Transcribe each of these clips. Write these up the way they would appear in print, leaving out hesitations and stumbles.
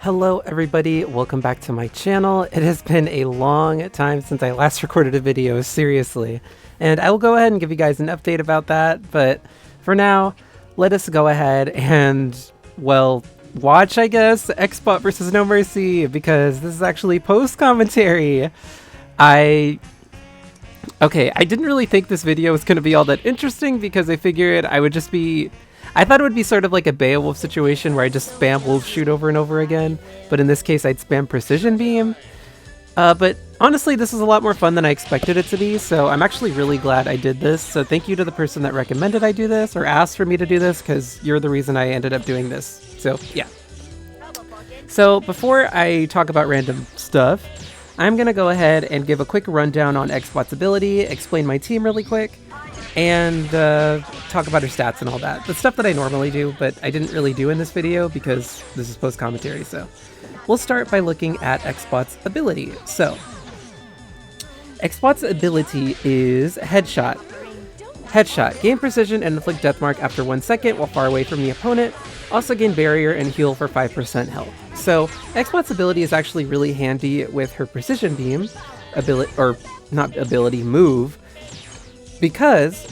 Hello everybody, welcome back to my channel. It has been a long time since I last recorded a video, seriously. And I will go ahead and give you guys an update about that, but for now, let us go ahead and, well, watch, I guess, Xbot versus No Mercy, because this is actually post-commentary. I didn't really think this video was going to be all that interesting because I figured I thought it would be sort of like a Beowulf situation where I just spam wolf shoot over and over again, but in this case I'd spam precision beam. But honestly, this was a lot more fun than I expected it to be, so I'm actually really glad I did this. So thank you to the person that recommended I do this or asked for me to do this, because you're the reason I ended up doing this. So yeah. So before I talk about random stuff, I'm going to go ahead and give a quick rundown on Xbot's ability, explain my team really quick, and talk about her stats and all that. The stuff that I normally do, but I didn't really do in this video because this is post-commentary, so. We'll start by looking at Xbot's ability. So, Xbot's ability is Headshot. Headshot. Gain precision and inflict death mark after 1 second while far away from the opponent. Also gain barrier and heal for 5% health. So, Xbot's ability is actually really handy with her precision beam move, because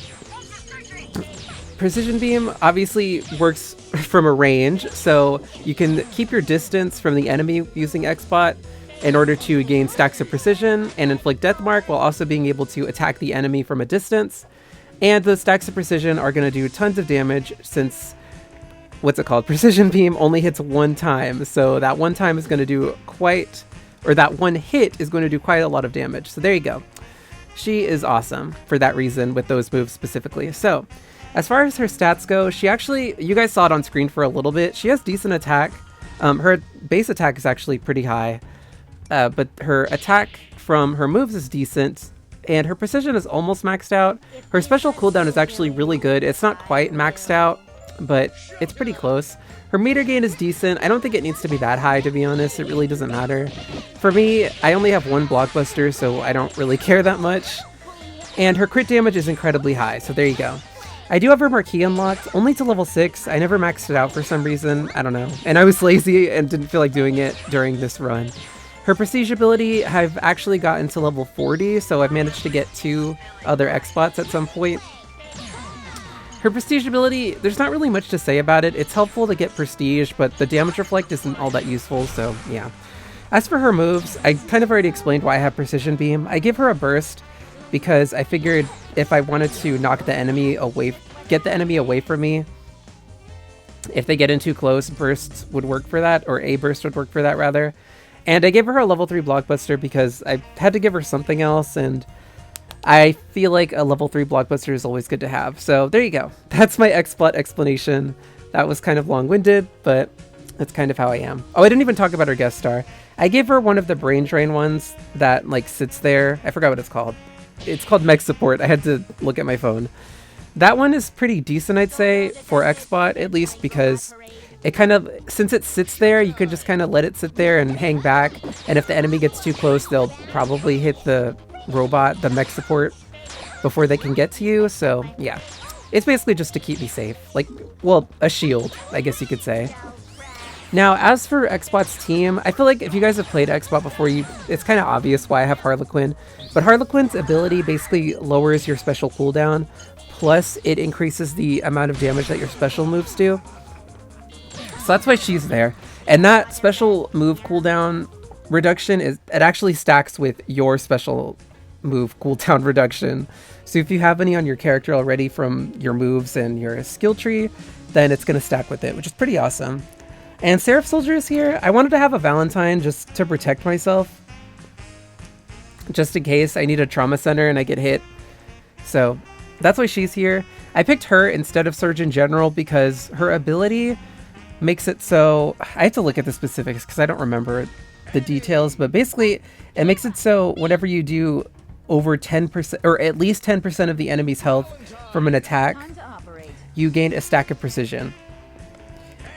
precision beam obviously works from a range, so you can keep your distance from the enemy using Xbot in order to gain stacks of precision and inflict death mark while also being able to attack the enemy from a distance. And the stacks of precision are going to do tons of damage since, precision beam only hits one time, so that one time is going to do that one hit is going to do quite a lot of damage. So there you go. She is awesome for that reason with those moves specifically. So, as far as her stats go, you guys saw it on screen for a little bit. She has decent attack. Her base attack is actually pretty high, but her attack from her moves is decent, and her precision is almost maxed out. Her special cooldown is actually really good. It's not quite maxed out, but it's pretty close. Her meter gain is decent. I don't think it needs to be that high, to be honest. It really doesn't matter. For me, I only have one blockbuster, so I don't really care that much. And her crit damage is incredibly high, so there you go. I do have her Marquee unlocked, only to level 6. I never maxed it out for some reason. I don't know. And I was lazy and didn't feel like doing it during this run. Her Prestige ability, I've actually gotten to level 40, so I've managed to get 2 other Xbots at some point. Her Prestige ability, there's not really much to say about it. It's helpful to get Prestige, but the damage reflect isn't all that useful, so yeah. As for her moves, I kind of already explained why I have Precision Beam. I give her a burst because I figured if I wanted to knock the enemy away, get the enemy away from me, if they get in too close, bursts would work for that, or a burst would work for that rather. And I gave her a level 3 blockbuster because I had to give her something else, and I feel like a level 3 blockbuster is always good to have. So there you go. That's my Xbot explanation. That was kind of long-winded, but that's kind of how I am. Oh, I didn't even talk about her guest star. I gave her one of the brain drain ones that sits there. I forgot what it's called. It's called Mech Support. I had to look at my phone. That one is pretty decent, I'd say, for Xbot, at least, because it since it sits there, you could just kind of let it sit there and hang back. And if the enemy gets too close, they'll probably hit the robot, the mech support, before they can get to you. So yeah, it's basically just to keep me safe, a shield, I guess you could say. Now, as for Xbot's team, I feel like if you guys have played Xbot before, it's kind of obvious why I have Harlequin, but Harlequin's ability basically lowers your special cooldown, plus it increases the amount of damage that your special moves do. So that's why she's there, and that special move cooldown reduction it actually stacks with your special move cooldown reduction. So if you have any on your character already from your moves and your skill tree, then it's going to stack with it, which is pretty awesome. And Seraph Soldier is here. I wanted to have a Valentine just to protect myself, just in case I need a trauma center and I get hit. So that's why she's here. I picked her instead of Surgeon General because her ability makes it so, I have to look at the specifics because I don't remember the details, but basically it makes it so whenever you do over 10% or at least 10% of the enemy's health from an attack, you gain a stack of precision.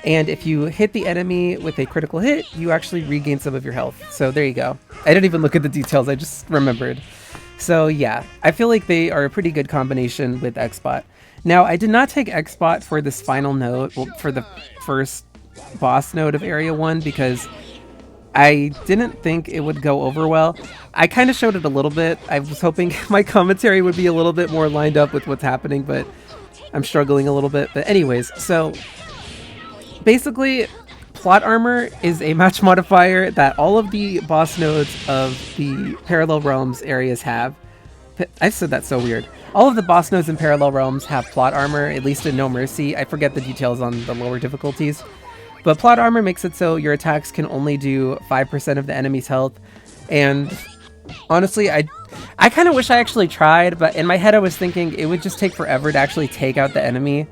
And if you hit the enemy with a critical hit, you actually regain some of your health. So there you go. I didn't even look at the details, I just remembered. So yeah, I feel like they are a pretty good combination with Xbot. Now, I did not take Xbot for this final note, well, for the first boss node of Area 1 because I didn't think it would go over well. I kind of showed it a little bit. I was hoping my commentary would be a little bit more lined up with what's happening, but I'm struggling a little bit. But anyways, so basically, plot armor is a match modifier that all of the boss nodes of the Parallel Realms areas have. I said that so weird. All of the boss nodes in Parallel Realms have plot armor, at least in No Mercy. I forget the details on the lower difficulties. But plot armor makes it so your attacks can only do 5% of the enemy's health. And honestly, I kind of wish I actually tried, but in my head I was thinking it would just take forever to actually take out the enemy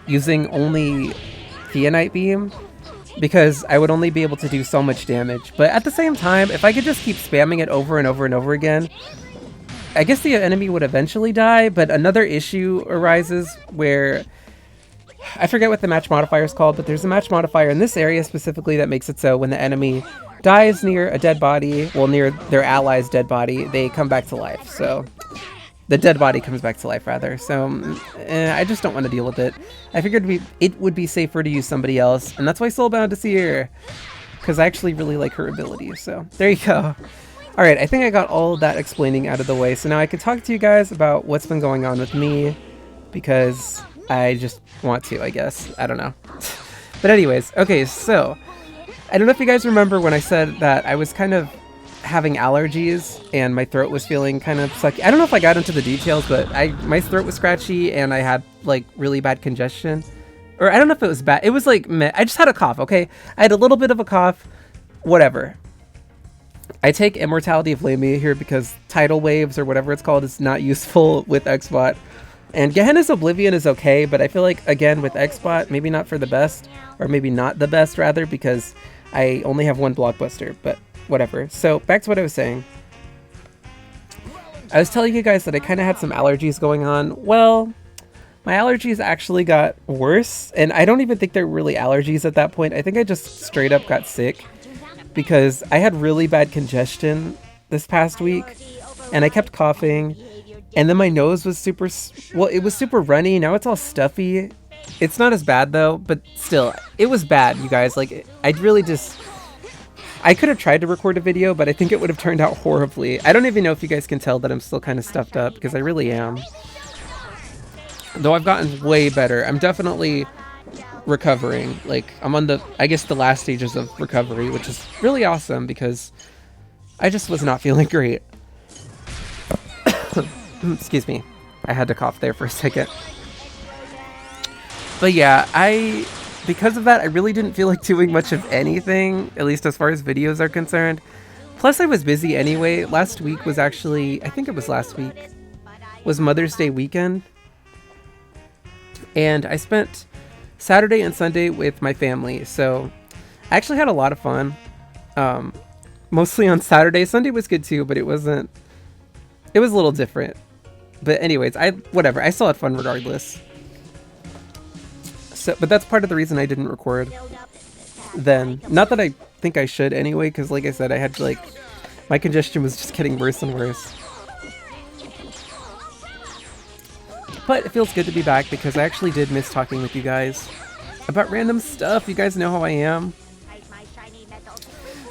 using only Theonite Beam, because I would only be able to do so much damage. But at the same time, if I could just keep spamming it over and over and over again, I guess the enemy would eventually die. But another issue arises where I forget what the match modifier is called, but there's a match modifier in this area specifically that makes it so when the enemy dies near a dead body, well, near their ally's dead body, they come back to life. So the dead body comes back to life, rather. So I just don't want to deal with it. I figured it would be safer to use somebody else, and that's why Soulbound is here, because I actually really like her ability. So there you go. All right, I think I got all of that explaining out of the way. So now I can talk to you guys about what's been going on with me, because I just want to, I guess. I don't know. But anyways, okay, so I don't know if you guys remember when I said that I was kind of having allergies and my throat was feeling kind of sucky. I don't know if I got into the details, but my throat was scratchy and I had like really bad congestion. Or I don't know if it was bad. It was like, meh. I just had a cough, okay? I had a little bit of a cough. Whatever. I take Immortality of Lamia here because Tidal Waves, or whatever it's called, is not useful with Xbot. And Gehenna's Oblivion is okay, but I feel like, again, with Xbot, maybe not for the best, or maybe not the best, rather, because I only have one blockbuster, but whatever. So, back to what I was saying. I was telling you guys that I kind of had some allergies going on. Well, my allergies actually got worse, and I don't even think they're really allergies at that point. I think I just straight up got sick, because I had really bad congestion this past week, and I kept coughing. And then my nose was super, well, it was super runny. Now it's all stuffy. It's not as bad though, but still, it was bad, you guys. Like, I could have tried to record a video, but I think it would have turned out horribly. I don't even know if you guys can tell that I'm still kind of stuffed up, because I really am. Though I've gotten way better. I'm definitely recovering. Like, I'm on I guess the last stages of recovery, which is really awesome, because I just was not feeling great. Excuse me. I had to cough there for a second. But yeah, because of that, I really didn't feel like doing much of anything, at least as far as videos are concerned. Plus, I was busy anyway. Last week was actually, I think it was last week, was Mother's Day weekend. And I spent Saturday and Sunday with my family, so I actually had a lot of fun. Mostly on Saturday. Sunday was good too, but it was a little different. But anyways, whatever. I still had fun regardless. So, but that's part of the reason I didn't record then. Not that I think I should anyway, because like I said, I had my congestion was just getting worse and worse. But it feels good to be back, because I actually did miss talking with you guys about random stuff. You guys know how I am.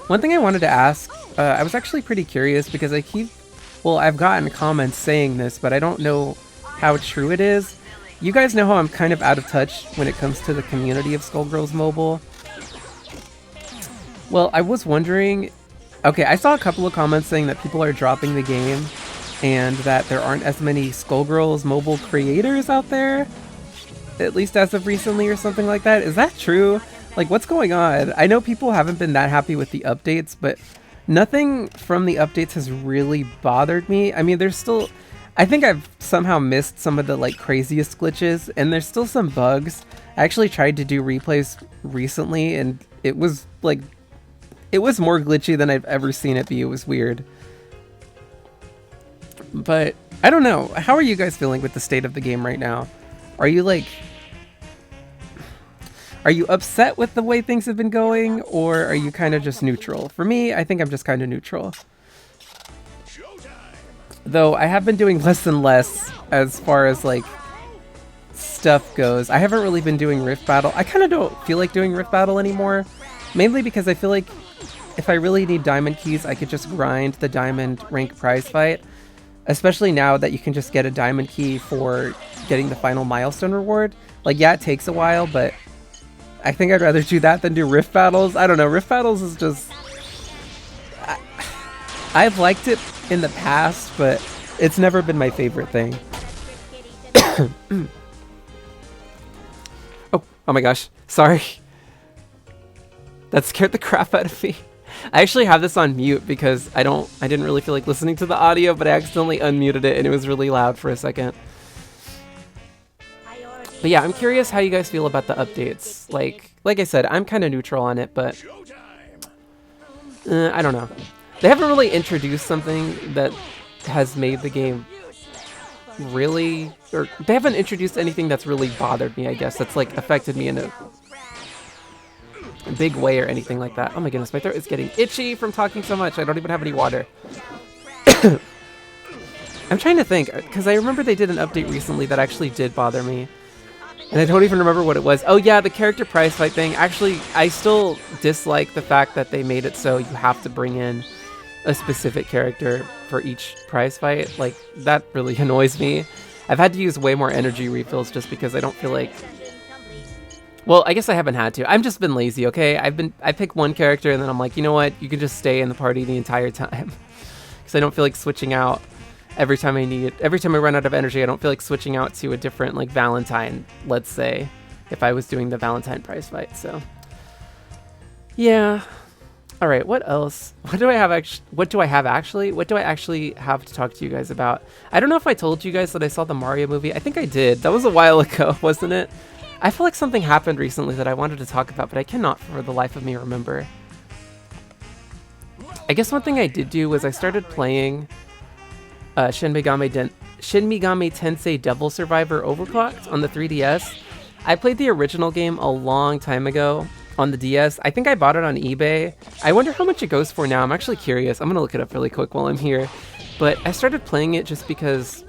One thing I wanted to ask, I was actually pretty curious, because I've gotten comments saying this, but I don't know how true it is. You guys know how I'm kind of out of touch when it comes to the community of Skullgirls Mobile. Well, I was wondering, okay, I saw a couple of comments saying that people are dropping the game and that there aren't as many Skullgirls Mobile creators out there, at least as of recently or something like that. Is that true? Like, what's going on? I know people haven't been that happy with the updates, but nothing from the updates has really bothered me. I mean, there's still, I think I've somehow missed some of the craziest glitches, and there's still some bugs. I actually tried to do replays recently, and it was more glitchy than I've ever seen it be. It was weird. But I don't know. How are you guys feeling with the state of the game right now? Are you upset with the way things have been going, or are you kind of just neutral? For me, I think I'm just kind of neutral. Though I have been doing less and less as far as stuff goes, I haven't really been doing Rift Battle. I kind of don't feel like doing Rift Battle anymore, mainly because I feel like if I really need diamond keys, I could just grind the diamond rank prize fight, especially now that you can just get a diamond key for getting the final milestone reward. Like, yeah, it takes a while, but I think I'd rather do that than do Rift Battles. I don't know, Rift Battles is just... I've liked it in the past, but it's never been my favorite thing. Oh my gosh, sorry. That scared the crap out of me. I actually have this on mute because I didn't really feel like listening to the audio, but I accidentally unmuted it and it was really loud for a second. But yeah, I'm curious how you guys feel about the updates. Like I said, I'm kind of neutral on it, but I don't know. They haven't really introduced something that has made the game really, or they haven't introduced anything that's really bothered me, I guess, that's like affected me in a big way or anything like that. Oh my goodness, my throat is getting itchy from talking so much. I don't even have any water. I'm trying to think, because I remember they did an update recently that actually did bother me. And I don't even remember what it was. Oh yeah, the character prize fight thing. Actually, I still dislike the fact that they made it so you have to bring in a specific character for each prize fight. Like, that really annoys me. I've had to use way more energy refills just because I don't feel like... Well, I guess I haven't had to. I've just been lazy, okay? I pick one character and then I'm like, you know what? You can just stay in the party the entire time. Because I don't feel like switching out every time I need it. Every time I run out of energy, I don't feel like switching out to a different, like, Valentine, let's say, if I was doing the Valentine prize fight, so... Yeah. Alright, what else? What do I actually have to talk to you guys about? I don't know if I told you guys that I saw the Mario movie. I think I did. That was a while ago, wasn't it? I feel like something happened recently that I wanted to talk about, but I cannot for the life of me remember. I guess one thing I did do was I started playing Shin Megami Tensei Devil Survivor Overclocked on the 3DS. I played the original game a long time ago on the DS. I think I bought it on eBay. I wonder how much it goes for now. I'm actually curious. I'm gonna look it up really quick while I'm here. But I started playing it just because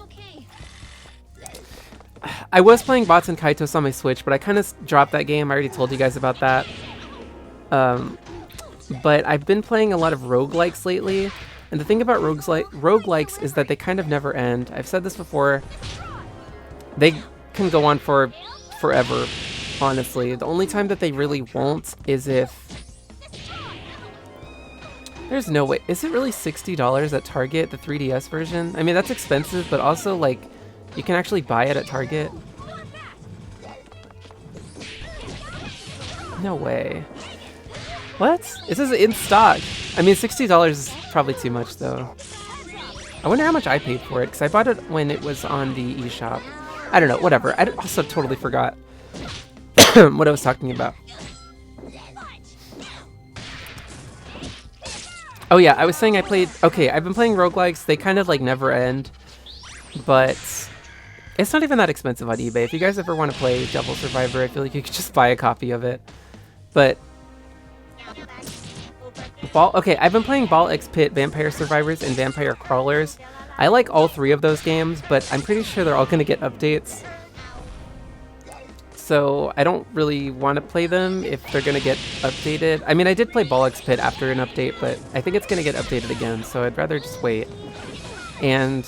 I was playing Bots and Kaitos on my Switch, but I kind of dropped that game. I already told you guys about that. But I've been playing a lot of roguelikes lately. And the thing about roguelikes is that they kind of never end. I've said this before. They can go on for forever, honestly. The only time that they really won't is if... There's no way. Is it really $60 at Target, the 3DS version? I mean, that's expensive, but also, like, you can actually buy it at Target. No way. What? It says in stock. I mean, $60 is probably too much, though. I wonder how much I paid for it, because I bought it when it was on the eShop. I don't know, whatever. I also totally forgot what I was talking about. Oh yeah, I was saying I played... Okay, I've been playing roguelikes. They kind of, like, never end. But it's not even that expensive on eBay. If you guys ever want to play Devil Survivor, I feel like you could just buy a copy of it. But... Okay, I've been playing Ball X Pit, Vampire Survivors, and Vampire Crawlers. I like all three of those games, but I'm pretty sure they're all going to get updates. So I don't really want to play them if they're going to get updated. I mean, I did play Ball X Pit after an update, but I think it's going to get updated again, so I'd rather just wait. And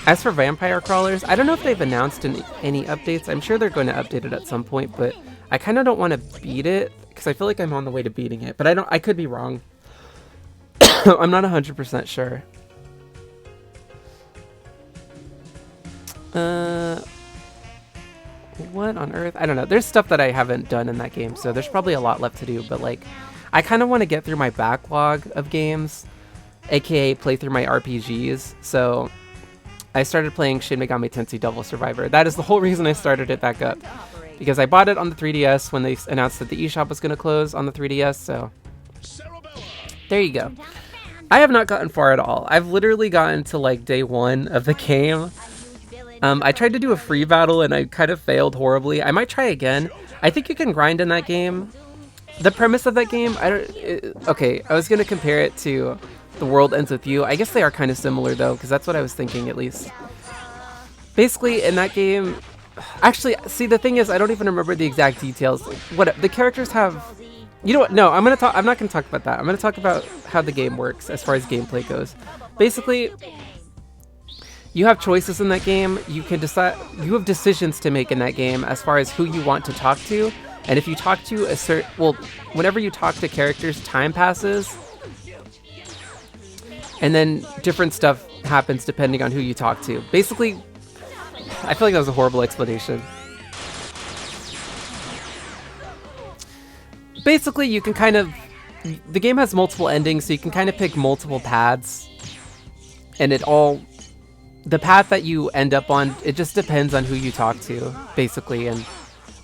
as for Vampire Crawlers, I don't know if they've announced any updates. I'm sure they're going to update it at some point, but I kind of don't want to beat it, because I feel like I'm on the way to beating it, but I could be wrong. I'm not 100% sure. What on earth? I don't know. There's stuff that I haven't done in that game, so there's probably a lot left to do, but like, I kind of want to get through my backlog of games, aka play through my RPGs, so I started playing Shin Megami Tensei Devil Survivor. That is the whole reason I started it back up, because I bought it on the 3DS when they announced that the eShop was going to close on the 3DS, so there you go. I have not gotten far at all. I've literally gotten to like day 1 of the game. I tried to do a free battle and I kind of failed horribly. I might try again. I think you can grind in that game. The premise of that game, okay, I was going to compare it to The World Ends With You. I guess they are kind of similar though, because that's what I was thinking at least. Basically, in that game, Actually, see, the thing is, I don't even remember the exact details. What the characters have. You know what? No, I'm gonna talk. I'm not gonna talk about that. I'm gonna talk about how the game works as far as gameplay goes. Basically, you have choices in that game. You can decide. You have decisions to make in that game as far as who you want to talk to. And if you talk to a certain, well, whenever you talk to characters, time passes, and then different stuff happens depending on who you talk to. Basically, I feel like that was a horrible explanation. Basically, you can kind of, the game has multiple endings, so you can kind of pick multiple paths, and the path that you end up on, it just depends on who you talk to, basically, and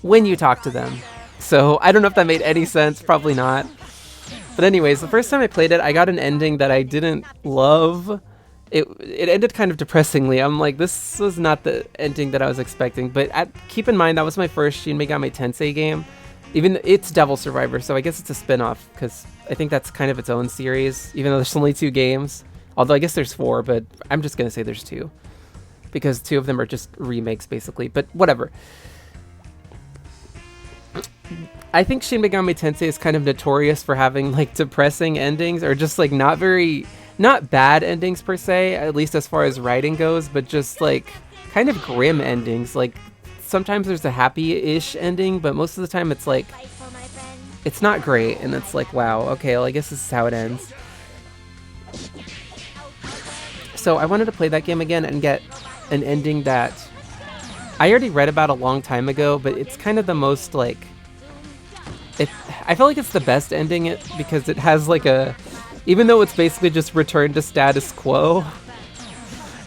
when you talk to them. So I don't know if that made any sense, probably not. But anyways, the first time I played it, I got an ending that I didn't love. It ended kind of depressingly. I'm like, this was not the ending that I was expecting. But keep in mind, that was my first Shin Megami Tensei game. Even it's Devil Survivor, so I guess it's a spin-off, because I think that's kind of its own series, even though there's only 2 games. Although I guess there's 4, but I'm just going to say there's 2. Because 2 of them are just remakes, basically. But whatever. I think Shin Megami Tensei is kind of notorious for having, like, depressing endings, or just, like, not bad endings per se, at least as far as writing goes, but just, like, kind of grim endings. Like, sometimes there's a happy-ish ending, but most of the time it's, like, it's not great, and it's like, wow, okay, well, I guess this is how it ends. So I wanted to play that game again and get an ending that I already read about a long time ago, but it's kind of the most, like, I feel like it's the best ending because it has, like, even though it's basically just return to status quo,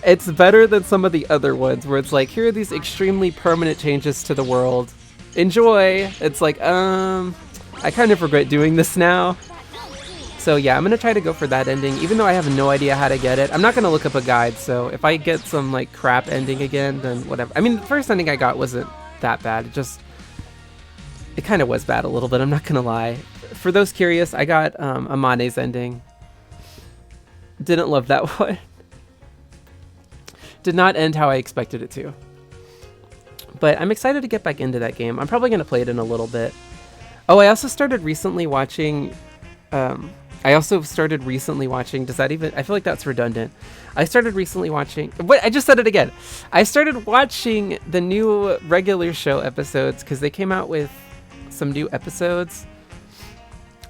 it's better than some of the other ones where it's like, here are these extremely permanent changes to the world. Enjoy! It's like, I kind of regret doing this now. So yeah, I'm gonna try to go for that ending, even though I have no idea how to get it. I'm not gonna look up a guide, so if I get some, like, crap ending again, then whatever. I mean, the first ending I got wasn't that bad. It kind of was bad a little bit, I'm not gonna lie. For those curious, I got Amane's ending. Didn't love that one. Did not end how I expected it to. But I'm excited to get back into that game. I'm probably gonna play it in a little bit. Oh, I also started recently watching... does that even... I feel like that's redundant. I started recently watching... Wait, I just said it again. I started watching the new regular show episodes because they came out with some new episodes.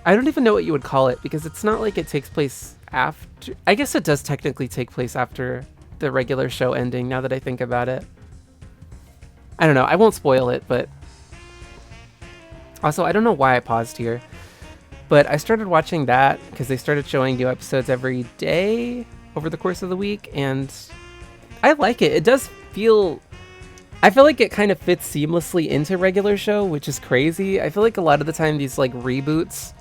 I don't even know what you would call it because it's not like it takes place after... I guess it does technically take place after the regular show ending, now that I think about it. I don't know. I won't spoil it, but... Also, I don't know why I paused here. But I started watching that because they started showing new episodes every day over the course of the week, and I like it. It does feel... I feel like it kind of fits seamlessly into regular show, which is crazy. I feel like a lot of the time these, like, reboots,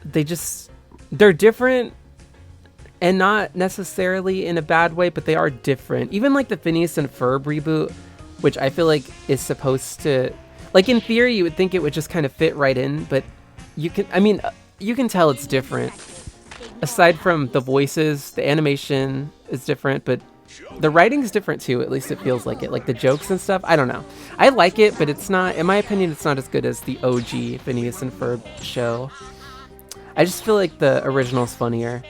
they're different, and not necessarily in a bad way, but they are different. Even, like, the Phineas and Ferb reboot, which I feel like is supposed to... Like, in theory, you would think it would just kind of fit right in, but you can tell it's different. Aside from the voices, the animation is different, but the writing's different too, at least it feels like it. Like the jokes and stuff, I don't know. I like it, but it's not, in my opinion, it's not as good as the OG Phineas and Ferb show. I just feel like the original's funnier.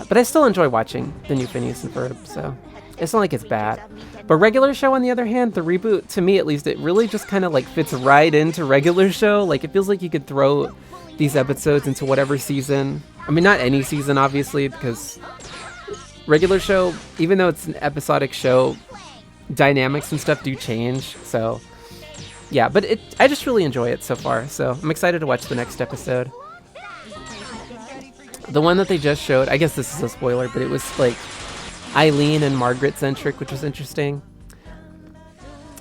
But I still enjoy watching the new Phineas and Ferb, so it's not like it's bad. But regular show, on the other hand, the reboot, to me at least, it really just kind of like fits right into regular show. Like, it feels like you could throw these episodes into whatever season. I mean, not any season, obviously, because regular show, even though it's an episodic show, dynamics and stuff do change. So, yeah, but I just really enjoy it so far. So I'm excited to watch the next episode. The one that they just showed, I guess this is a spoiler, but it was like Eileen and Margaret centric, which was interesting.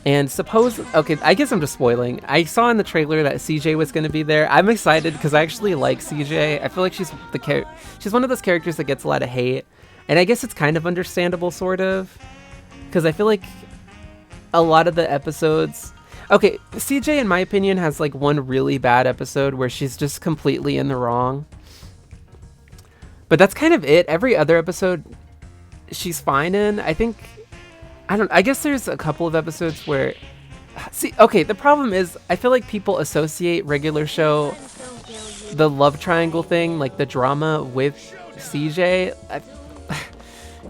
And okay, I guess I'm just spoiling. I saw in the trailer that CJ was going to be there. I'm excited because I actually like CJ. I feel like she's one of those characters that gets a lot of hate. And I guess it's kind of understandable, sort of. Because I feel like a lot of the episodes... Okay, CJ, in my opinion, has like one really bad episode where she's just completely in the wrong. But that's kind of it. Every other episode, she's fine in. I think... I guess there's a couple of episodes where, see, okay, the problem is I feel like people associate regular show, the love triangle thing, like the drama, with CJ.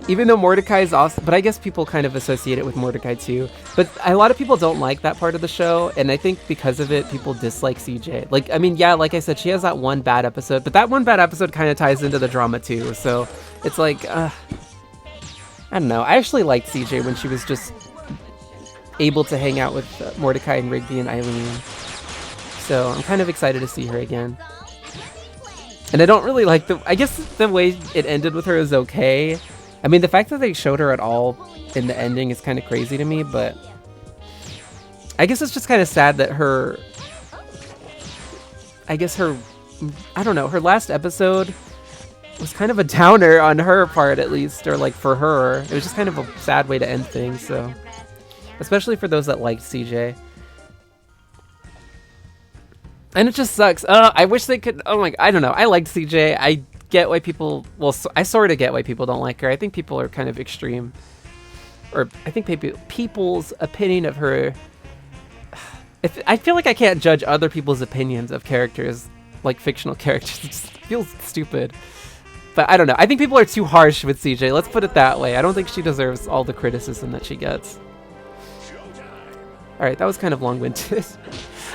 Even though Mordecai is awesome, but I guess people kind of associate it with Mordecai too. But a lot of people don't like that part of the show, and I think because of it, people dislike CJ. Like, I mean, yeah, like I said, she has that one bad episode, but that one bad episode kind of ties into the drama too. So it's like, I don't know. I actually liked CJ when she was just able to hang out with Mordecai and Rigby and Eileen. So I'm kind of excited to see her again. And I don't really like I guess the way it ended with her is okay. I mean, the fact that they showed her at all in the ending is kind of crazy to me, but I guess it's just kind of sad that I don't know, her last episode was kind of a downer on her part, at least, or like for her. It was just kind of a sad way to end things, so. Especially for those that liked CJ. And it just sucks. I wish they could, I don't know. I liked CJ. I get why people, I sort of get why people don't like her. I think people are kind of extreme. Or I think people's opinion of her, I feel like I can't judge other people's opinions of characters, like fictional characters. It just feels stupid. But I don't know. I think people are too harsh with CJ. Let's put it that way. I don't think she deserves all the criticism that she gets. Alright, that was kind of long-winded.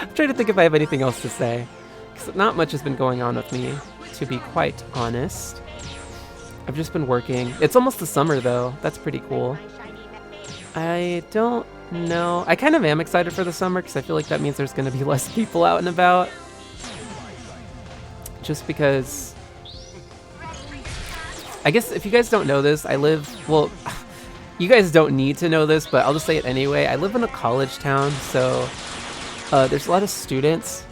I'm trying to think if I have anything else to say. Because not much has been going on with me, to be quite honest. I've just been working. It's almost the summer, though. That's pretty cool. I don't know. I kind of am excited for the summer, because I feel like that means there's going to be less people out and about. Just because... I guess if you guys don't know this, I live... Well, you guys don't need to know this, but I'll just say it anyway. I live in a college town, so there's a lot of students,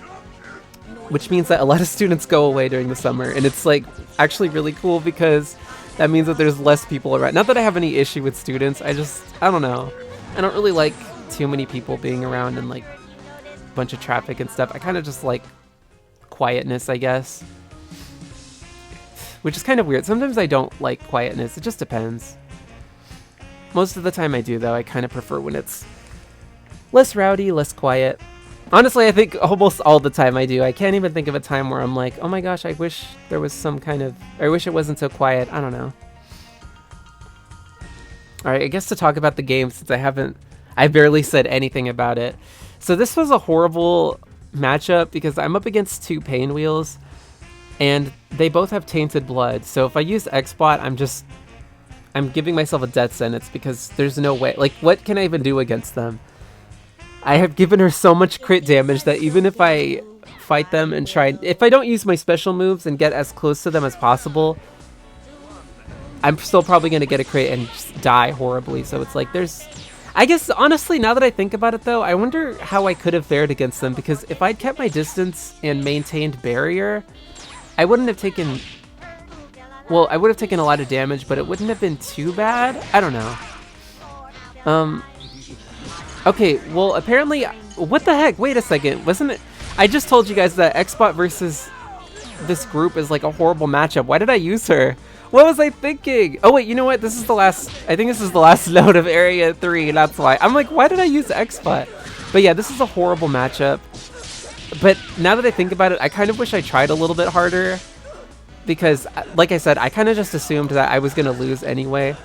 which means that a lot of students go away during the summer, and it's like actually really cool because that means that there's less people around. Not that I have any issue with students, I don't know. I don't really like too many people being around and like a bunch of traffic and stuff. I kind of just like quietness, I guess. Which is kind of weird. Sometimes I don't like quietness, it just depends. Most of the time I do, though. I kind of prefer when it's less rowdy, less quiet. Honestly, I think almost all the time I do. I can't even think of a time where I'm like, oh my gosh, I wish there was some kind of... Or I wish it wasn't so quiet. I don't know. Alright, I guess to talk about the game, since I barely said anything about it. So this was a horrible matchup because I'm up against two pain wheels, and they both have tainted blood. So if I use X-Bot, I'm giving myself a death sentence because there's no way. Like, what can I even do against them? I have given her so much crit damage that even if I fight them and if I don't use my special moves and get as close to them as possible, I'm still probably going to get a crit and just die horribly. So it's like I guess, honestly, now that I think about it, though, I wonder how I could have fared against them, because if I'd kept my distance and maintained barrier, I wouldn't have taken... Well, I would have taken a lot of damage, but it wouldn't have been too bad. I don't know. Okay, well, apparently... What the heck? Wait a second. Wasn't it... I just told you guys that X-Bot versus this group is like a horrible matchup. Why did I use her? What was I thinking? Oh, wait, you know what? This is the last... I think this is the last node of Area 3, that's why. I'm like, why did I use X-Bot? But yeah, this is a horrible matchup. But now that I think about it, I kind of wish I tried a little bit harder. Because, like I said, I kind of just assumed that I was going to lose anyway.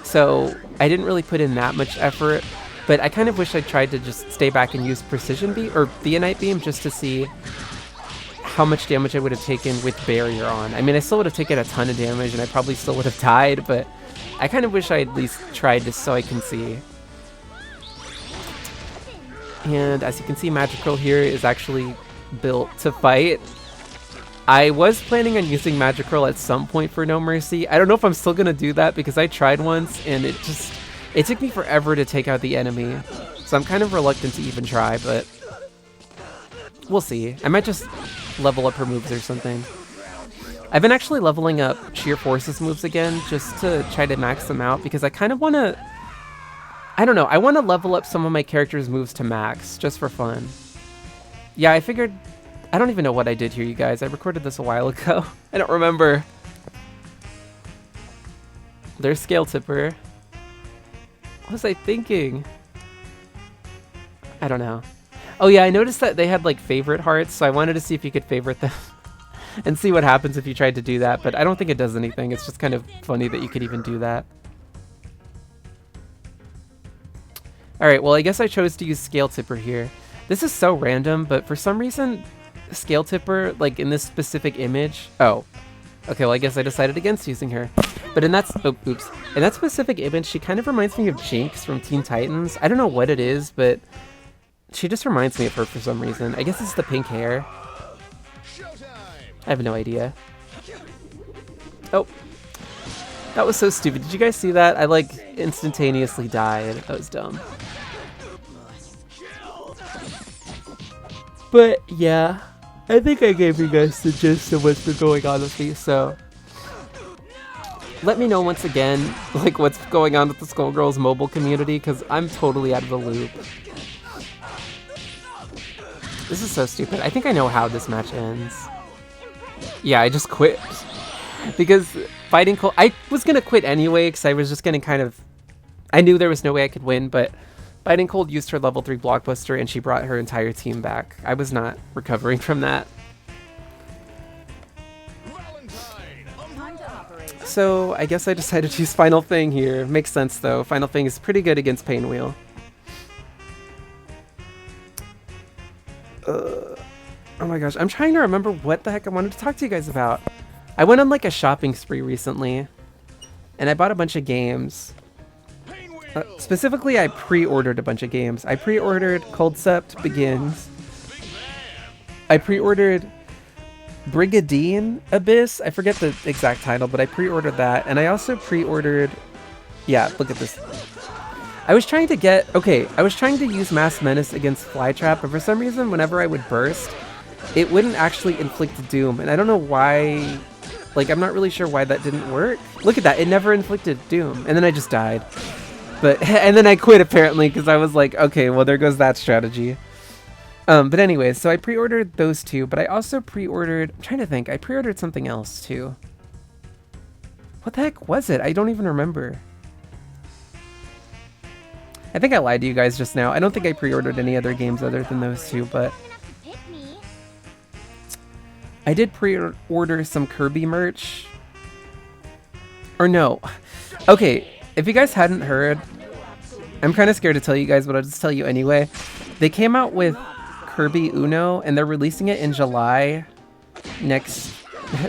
So, I didn't really put in that much effort. But I kind of wish I tried to just stay back and use Precision Beam, or Theonite Beam, just to see how much damage I would have taken with Barrier on. I mean, I still would have taken a ton of damage, and I probably still would have died, but I kind of wish I at least tried just so I can see. And as you can see, Magikarp here is actually built to fight. I was planning on using Magikarp at some point for No Mercy. I don't know if I'm still going to do that because I tried once and it took me forever to take out the enemy. So I'm kind of reluctant to even try, but we'll see. I might just level up her moves or something. I've been actually leveling up Sheer Force's moves again just to try to max them out because I kind of want to... I don't know, I want to level up some of my characters' moves to max just for fun. Yeah, I figured... I don't even know what I did here, you guys. I recorded this a while ago. I don't remember. There's Scale Tipper. What was I thinking? I don't know. Oh yeah, I noticed that they had like favorite hearts, so I wanted to see if you could favorite them and see what happens if you tried to do that, but I don't think it does anything. It's just kind of funny that you could even do that. Alright, well I guess I chose to use Scale Tipper here. This is so random, but for some reason, Scale Tipper, like in this specific image... Oh. Okay, well I guess I decided against using her. But in that... Oh, oops. In that specific image, she kind of reminds me of Jinx from Teen Titans. I don't know what it is, but... She just reminds me of her for some reason. I guess it's the pink hair. I have no idea. Oh. That was so stupid. Did you guys see that? I, like, instantaneously died. That was dumb. But, yeah. I think I gave you guys the gist of what's been going on with me, so... Let me know once again, like, what's going on with the Skullgirls mobile community, because I'm totally out of the loop. This is so stupid. I think I know how this match ends. Yeah, I just quit. Because fighting Cold... I was going to quit anyway, because I was just going to kind of... I knew there was no way I could win, but Fighting Cold used her level 3 blockbuster, and she brought her entire team back. I was not recovering from that. So, I guess I decided to use Final Thing here. Makes sense, though. Final Thing is pretty good against Painwheel. Oh my gosh, I'm trying to remember what the heck I wanted to talk to you guys about. I went on like a shopping spree recently, and I bought a bunch of games. Specifically, I pre-ordered a bunch of games. I pre-ordered Coldcept Begins. I pre-ordered Brigadine Abyss. I forget the exact title, but I pre-ordered that. And I also pre-ordered... Yeah, look at this. I was trying to get... Okay, I was trying to use Mass Menace against Flytrap, but for some reason, whenever I would burst, it wouldn't actually inflict Doom. And I don't know why... Like, I'm not really sure why that didn't work. Look at that, it never inflicted Doom. And then I just died. But... And then I quit, apparently, because I was like, okay, well, there goes that strategy. But anyways, so I pre-ordered those two, but I also pre-ordered... I'm trying to think. I pre-ordered something else, too. What the heck was it? I don't even remember. I think I lied to you guys just now. I don't think I pre-ordered any other games other than those two, but... I did pre-order some Kirby merch. Or no. Okay, if you guys hadn't heard, I'm kind of scared to tell you guys, but I'll just tell you anyway. They came out with Kirby Uno, and they're releasing it in July next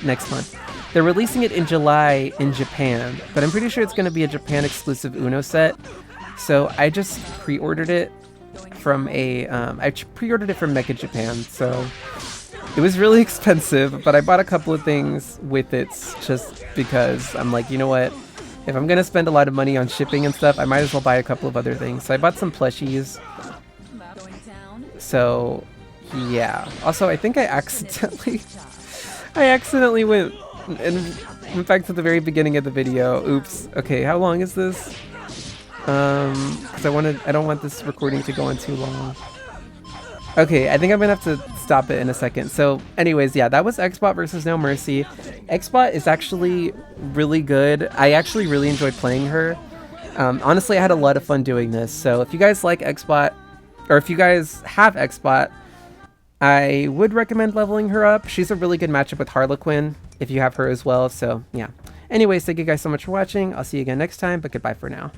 month. They're releasing it in July in Japan, but I'm pretty sure it's going to be a Japan exclusive Uno set. So I just pre-ordered it from I pre-ordered it from Mecha Japan, so it was really expensive, but I bought a couple of things with it just because I'm like, you know what, if I'm gonna spend a lot of money on shipping and stuff, I might as well buy a couple of other things. So I bought some plushies. So yeah. Also, I think I accidentally went back to the very beginning of the video. Oops. Okay, how long is this? Because I don't want this recording to go on too long. Okay, I think I'm gonna have to stop it in a second. So anyways, yeah, that was Xbot versus No Mercy. Xbot is actually really good. I actually really enjoyed playing her. Honestly, I had a lot of fun doing this. So if you guys like Xbot, or if you guys have Xbot, I would recommend leveling her up. She's a really good matchup with Harlequin if you have her as well. So yeah. Anyways, thank you guys so much for watching. I'll see you again next time, but goodbye for now.